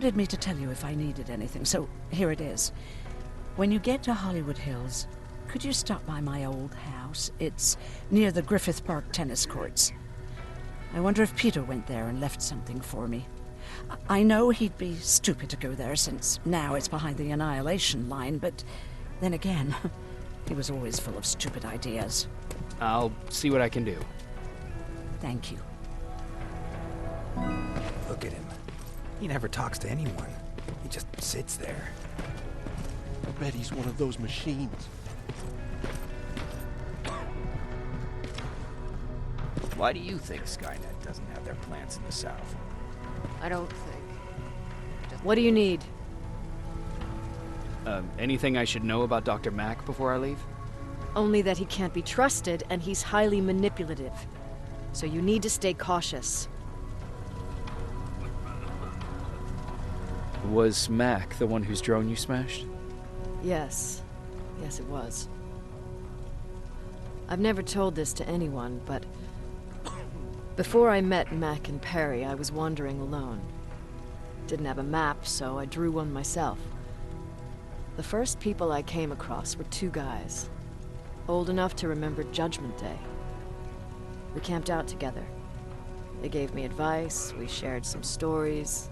wanted me to tell you if I needed anything, so here it is. When you get to Hollywood Hills, could you stop by my old house? It's near the Griffith Park tennis courts. I wonder if Peter went there and left something for me. I know he'd be stupid to go there since now it's behind the annihilation line, but then again, he was always full of stupid ideas. I'll see what I can do. Thank you. Look at him. He never talks to anyone. He just sits there. I bet he's one of those machines. Why do you think Skynet doesn't have their plants in the South? I don't think. What do you need? Anything I should know about Dr. Mack before I leave? Only that he can't be trusted and he's highly manipulative. So you need to stay cautious. Was Mack the one whose drone you smashed? Yes. Yes, it was. I've never told this to anyone, but before I met Mac and Perry, I was wandering alone. Didn't have a map, so I drew one myself. The first people I came across were two guys, old enough to remember Judgment Day. We camped out together. They gave me advice, we shared some stories.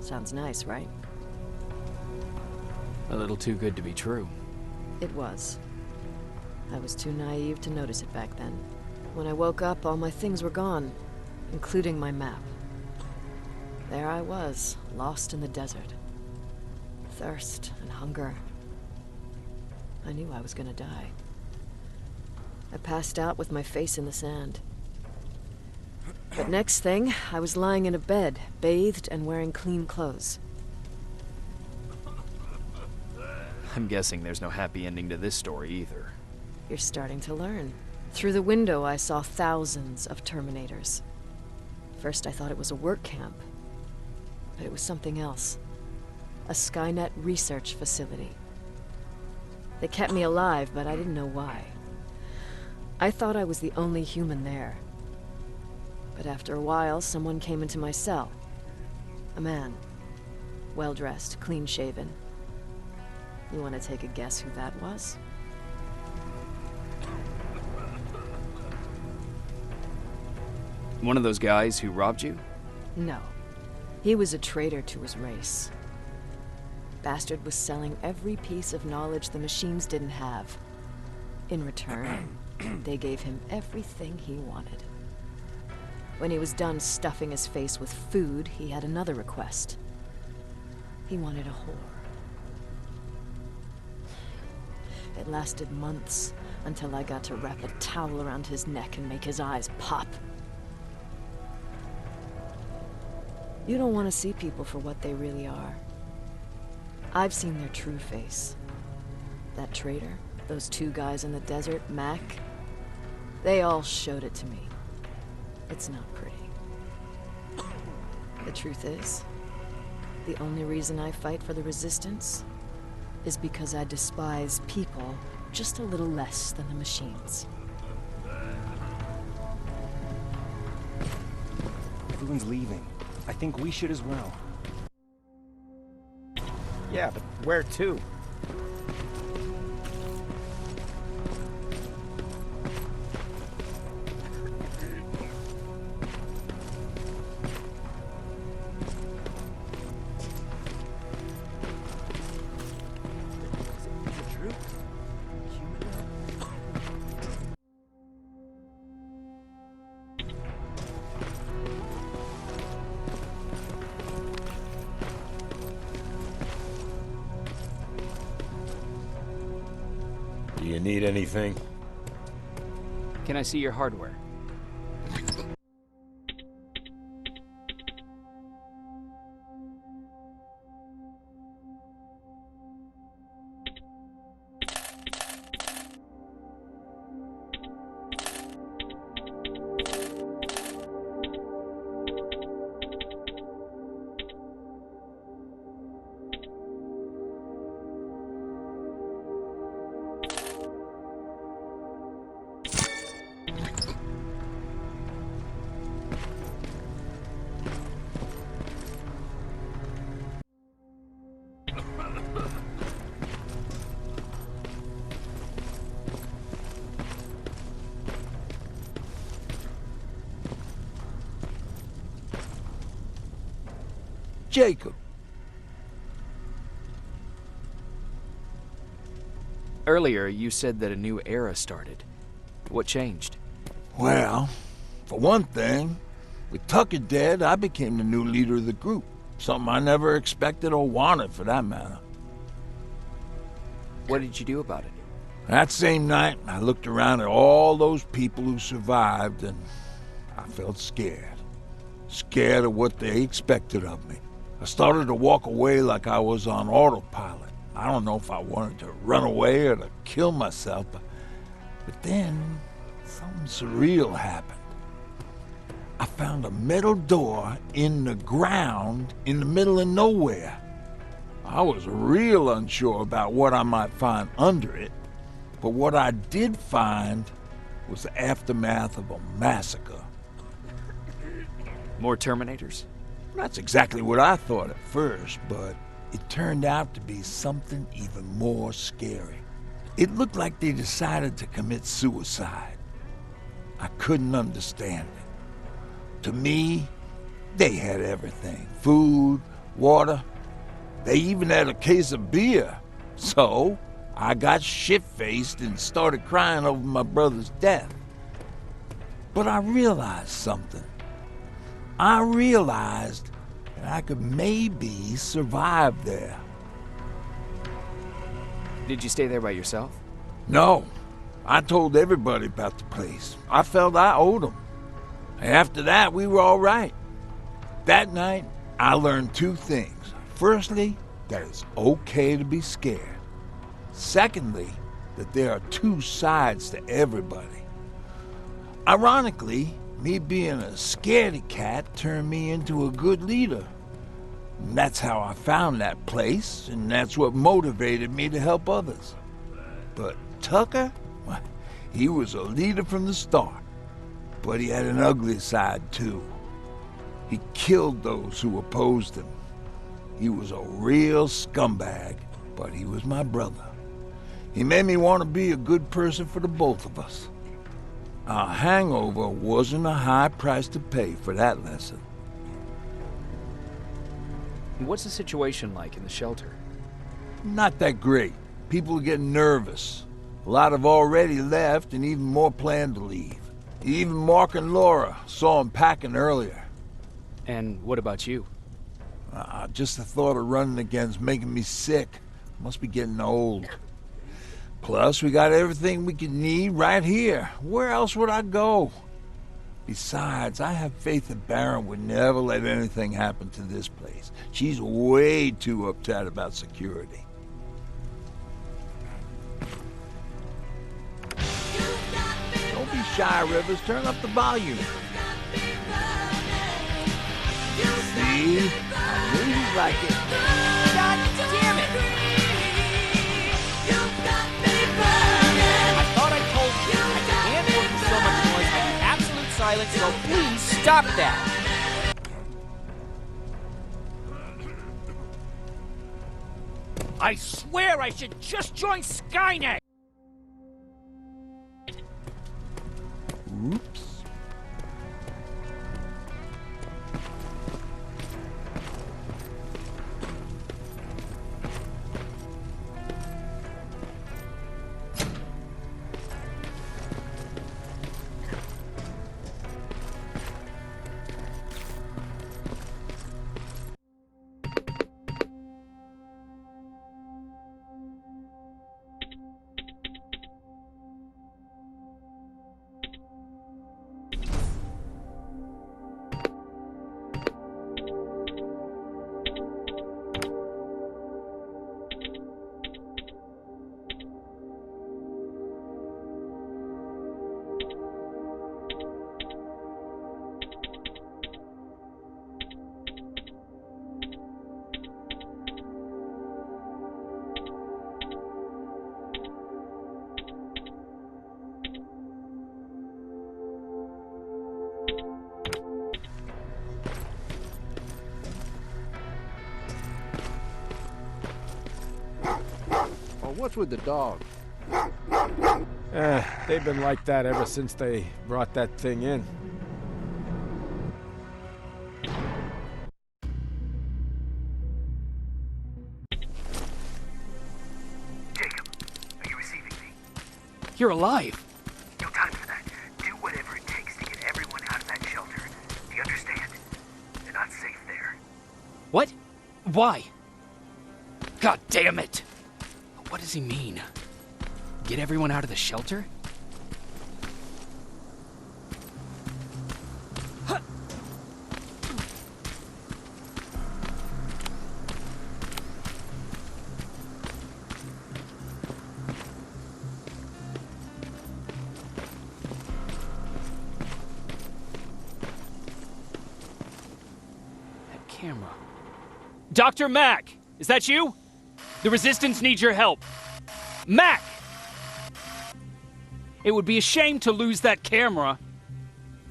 Sounds nice, right? A little too good to be true. It was. I was too naive to notice it back then. When I woke up, all my things were gone, including my map. There I was, lost in the desert. Thirst and hunger. I knew I was gonna die. I passed out with my face in the sand. But next thing, I was lying in a bed, bathed and wearing clean clothes. I'm guessing there's no happy ending to this story either. You're starting to learn. Through the window, I saw thousands of Terminators. First, I thought it was a work camp, but it was something else. A Skynet research facility. They kept me alive, but I didn't know why. I thought I was the only human there. But after a while, someone came into my cell. A man. Well-dressed, clean-shaven. You want to take a guess who that was? One of those guys who robbed you? No. He was a traitor to his race. Bastard was selling every piece of knowledge the machines didn't have. In return, they gave him everything he wanted. When he was done stuffing his face with food, he had another request. He wanted a whore. It lasted months, until I got to wrap a towel around his neck and make his eyes pop. You don't want to see people for what they really are. I've seen their true face. That traitor, those two guys in the desert, Mac, they all showed it to me. It's not pretty. The truth is, the only reason I fight for the Resistance is because I despise people just a little less than the machines. Everyone's leaving. I think we should as well. Yeah, but where to? Do you need anything? Can I see your hardware? Jacob. Earlier, you said that a new era started. What changed? Well, for one thing, with Tucker dead, I became the new leader of the group. Something I never expected or wanted, for that matter. What did you do about it? That same night, I looked around at all those people who survived, and I felt scared. Scared of what they expected of me. I started to walk away like I was on autopilot. I don't know if I wanted to run away or to kill myself, but then something surreal happened. I found a metal door in the ground in the middle of nowhere. I was real unsure about what I might find under it, but what I did find was the aftermath of a massacre. More Terminators? That's exactly what I thought at first, but it turned out to be something even more scary. It looked like they decided to commit suicide. I couldn't understand it. To me, they had everything. Food, water. They even had a case of beer. So, I got shit-faced and started crying over my brother's death. But I realized something. I realized that I could maybe survive there. Did you stay there by yourself? No, I told everybody about the place. I felt I owed them. After that, we were all right. That night, I learned two things. Firstly, that it's okay to be scared. Secondly, that there are two sides to everybody. Ironically, me being a scaredy cat turned me into a good leader. And that's how I found that place, and that's what motivated me to help others. But Tucker, well, he was a leader from the start. But he had an ugly side, too. He killed those who opposed him. He was a real scumbag, but he was my brother. He made me want to be a good person for the both of us. A hangover wasn't a high price to pay for that lesson. What's the situation like in the shelter? Not that great. People are getting nervous. A lot have already left, and even more plan to leave. Even Mark and Laura saw him packing earlier. And what about you? Just the thought of running again's making me sick. Must be getting old. Plus, we got everything we could need right here. Where else would I go? Besides, I have faith that Baron would never let anything happen to this place. She's way too uptight about security. Don't be shy, Rivers. Turn up the volume. See? I knew you'd like it. God damn it! I thought I told you I can't work with so much noise. I need absolute silence, so please stop that! I swear I should just join Skynet! Oops. what's with the dog? They've been like that ever since they brought that thing in. Jacob, are you receiving me? You're alive. No time for that. Do whatever it takes to get everyone out of that shelter. Do you understand? They're not safe there. What? Why? God damn it! What does he mean? Get everyone out of the shelter? That camera. Dr. Mack! Is that you? The Resistance needs your help. Mac! It would be a shame to lose that camera.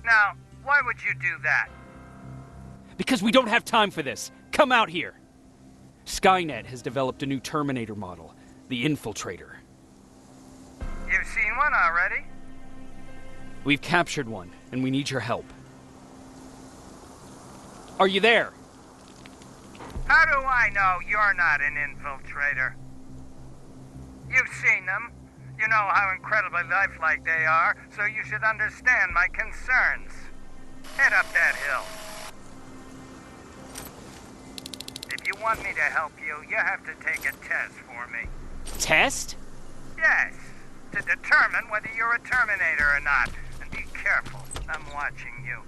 Now, why would you do that? Because we don't have time for this. Come out here. Skynet has developed a new Terminator model, the Infiltrator. You've seen one already? We've captured one, and we need your help. Are you there? How do I know you're not an infiltrator? You've seen them. You know how incredibly lifelike they are, so you should understand my concerns. Head up that hill. If you want me to help you, you have to take a test for me. Test? Yes, to determine whether you're a Terminator or not. And be careful, I'm watching you.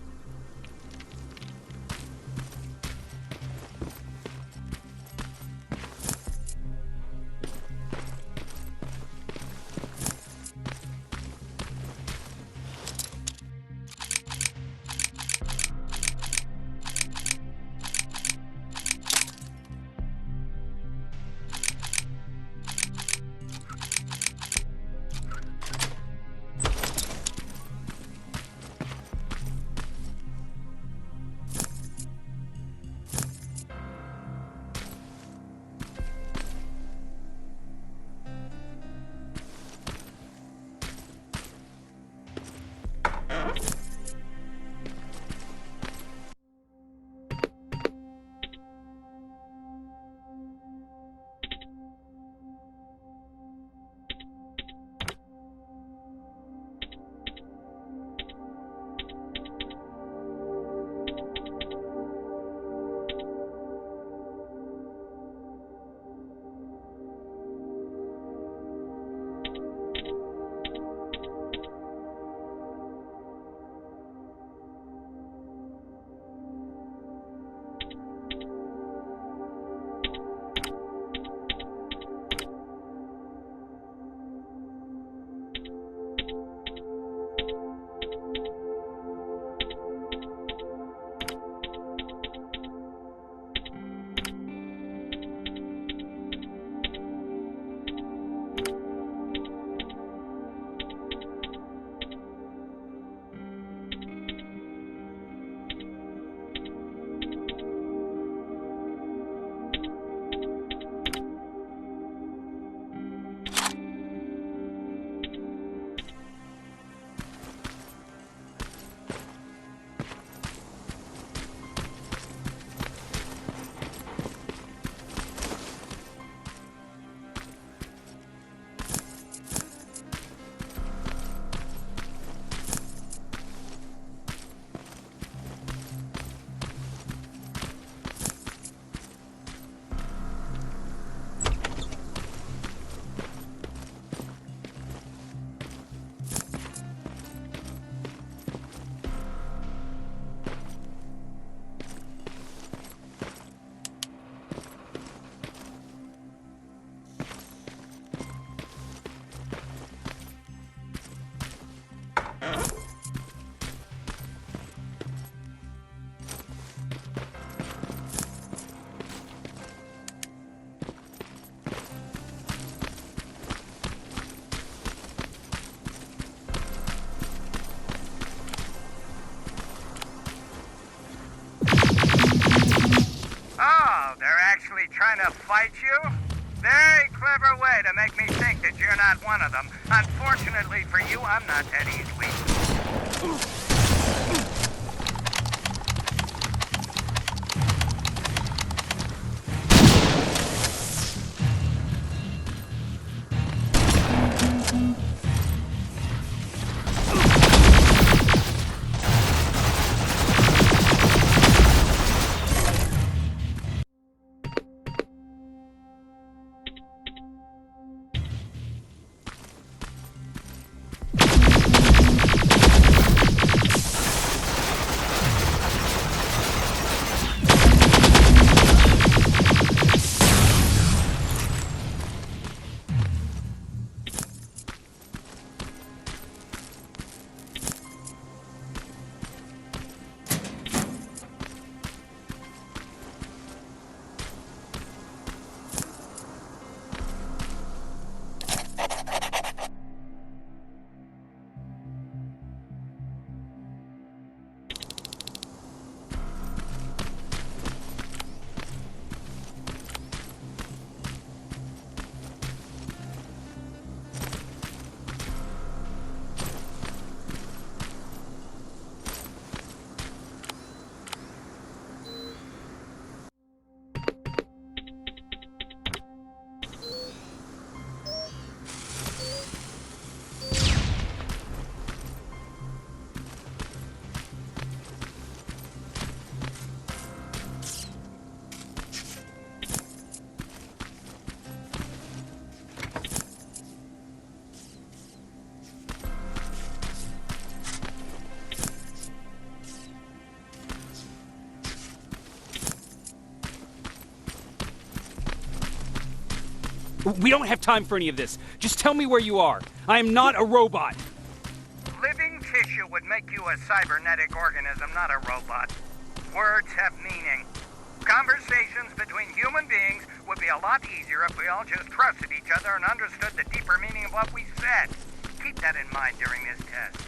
trying to fight you? Very clever way to make me think that you're not one of them. Unfortunately for you, I'm not that easily. We don't have time for any of this. Just tell me where you are. I am not a robot. Living tissue would make you a cybernetic organism, not a robot. Words have meaning. Conversations between human beings would be a lot easier if we all just trusted each other and understood the deeper meaning of what we said. Keep that in mind during this test.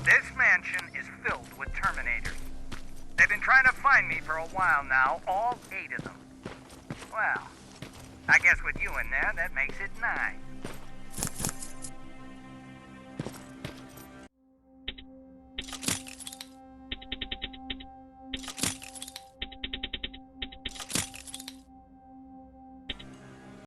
This mansion is filled with Terminators. They've been trying to find me for a while now, all 8 of them. Well, I guess with you in there, that makes it 9.